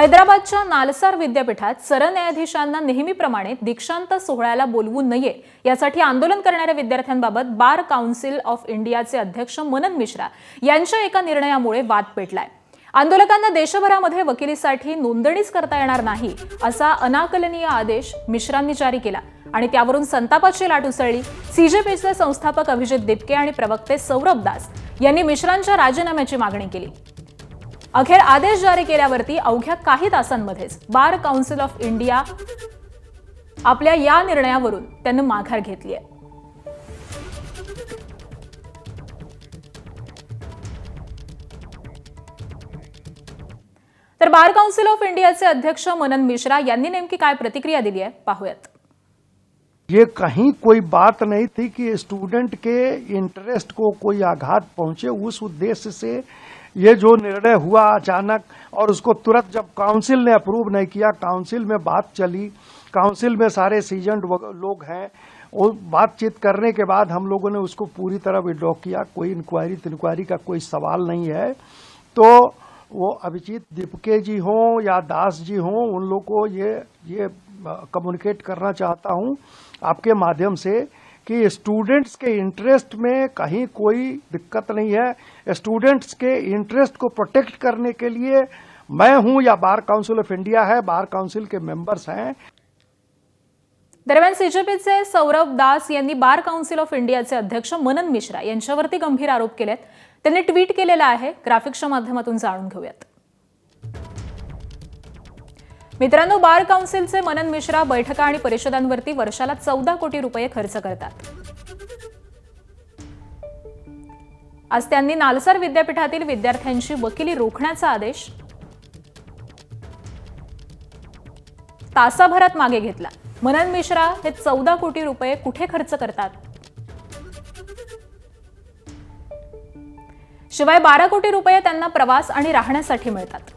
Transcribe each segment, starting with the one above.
हैदराबादच्या नालसार विद्यापीठात सरन्यायाधीशांना नेहमीप्रमाणे दीक्षांत सोहळ्याला बोलवू नये यासाठी आंदोलन करणाऱ्या विद्यार्थ्यांबाबत बार काउन्सिल ऑफ इंडियाचे अध्यक्ष मनन मिश्रा यांच्या एका निर्णयामुळे वाद पेटलाय। आंदोलकांना देशभरामध्ये वकिलीसाठी नोंदणीच करता येणार नाही असा अनाकलनीय आदेश मिश्रांनी जारी केला आणि त्यावरून संतापाची लाट उसळली। सीजेपीचे संस्थापक अभिजित दिपके आणि प्रवक्ते सौरभ दास यांनी मिश्रांच्या राजीनाम्याची मागणी केली। अखेर आदेश जारी केल्यावरती अवघ्या काही तासांमध्येच बार काउन्सिल ऑफ इंडिया आपल्या या निर्णयावरून त्यांनी माघार घेतली आहे। तर बार काउन्सिल ऑफ इंडियाचे अध्यक्ष मनन मिश्रा यांनी नेमकी काय प्रतिक्रिया दिली आहे पाहूयात। ये कहीं कोई बात नहीं थी कि स्टूडेंट के इंटरेस्ट को कोई आघात पहुंचे। उस उद्देश्य से ये जो निर्णय हुआ अचानक, और उसको तुरंत जब काउंसिल ने अप्रूव नहीं किया, काउंसिल में बात चली, काउंसिल में सारे सीजन्ड लोग हैं, वो बातचीत करने के बाद हम लोगों ने उसको पूरी तरह विड्रॉ किया। कोई इंक्वायरी का कोई सवाल नहीं है। तो वो अभिजीत दिपके जी हों या दास जी हों, उन लोग को ये कम्युनिकेट करना चाहता हूं आपके माध्यम से कि स्टूडेंट्स के इंटरेस्ट में कहीं कोई दिक्कत नहीं है। स्टूडेंट्स के इंटरेस्ट को प्रोटेक्ट करने के लिए मैं हूं या बार काउंसिल ऑफ इंडिया है, बार काउंसिल के मेंबर्स हैं। दरम्यान सीजेपीचे सौरभ दास यांनी बार काउन्सिल ऑफ इंडियाचे अध्यक्ष मनन मिश्रा यांच्यावरती गंभीर आरोप केलेत। त्यांनी ट्विट केलेला आहे, ग्राफिक्सच्या माध्यमातून जाणून घेऊयात। मित्रांनो, बार काउन्सिलचे मनन मिश्रा बैठका आणि परिषदांवरती वर्षाला 14 कोटी रुपये खर्च करतात। आज त्यांनी नालसार विद्यापीठातील विद्यार्थ्यांची वकिली रोखण्याचा आदेश तासाभरात मागे घेतला। मनन मिश्रा हे 14 कोटी रुपये कुठे खर्च करतात? शिवाय 12 कोटी रुपये त्यांना प्रवास आणि राहण्यासाठी मिळतात।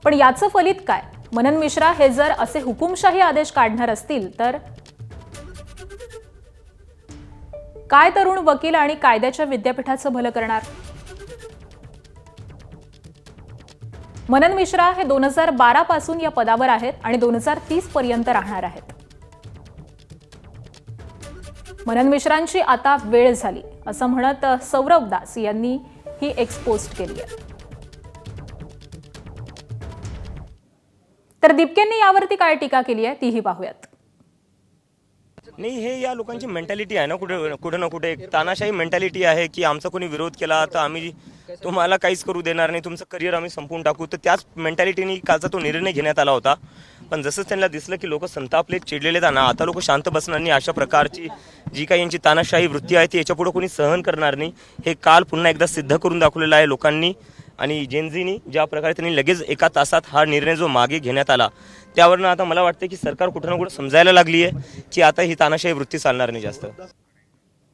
पण याचं फलित काय? मनन मिश्रा हे जर असे हुकुमशाही आदेश काढणार असतील तर काय तरुण वकील आणि कायद्याच्या विद्यापीठाचं भलं करणार? मनन मिश्रा हे 2012 पासून या पदावर आहेत आणि 2030 पर्यंत राहणार आहेत। मनन मिश्रांची आता वेळ झाली असं म्हणत सौरभ दास यांनी ही एक्सपोस्ट केली आहे। तर दिपकेंनी यावरती काय टीका केली आहे तीही पाहूयात। नाही, हे या लोकांची मेंटॅलिटी आहे ना, कुठे ना कुठे एक तानाशाही मेंटॅलिटी आहे की आमचा कोणी विरोध केला तर आम्ही तुम्हाला काहीच करू देणार नाही, तुमचं करिअर आम्ही संपवून टाकू। तर त्याच मेंटॅलिटीने कालचा तो निर्णय घेण्यात आला होता। पण जसंच त्यांना दिसलं की लोक संतापले, चिडलेले ना, आता लोक शांत बसणार नाही। अशा प्रकारची जी काही यांची तानाशाही वृत्ती आहे ती याच्यापुढे कोणी सहन करणार नाही। हे काल पुन्हा एकदा सिद्ध करून दाखवलेलं आहे लोकांनी आणि जेनझीनी ज्या प्रकारे त्यांनी लगेच एका तासात हा निर्णय जो मागे घेण्यात आला त्यावरनं आता मला वाटतं की सरकार कुठं ना कुठं समजायला लागली आहे की आता ही तानाशाही वृत्ती चालणार नाही जास्त।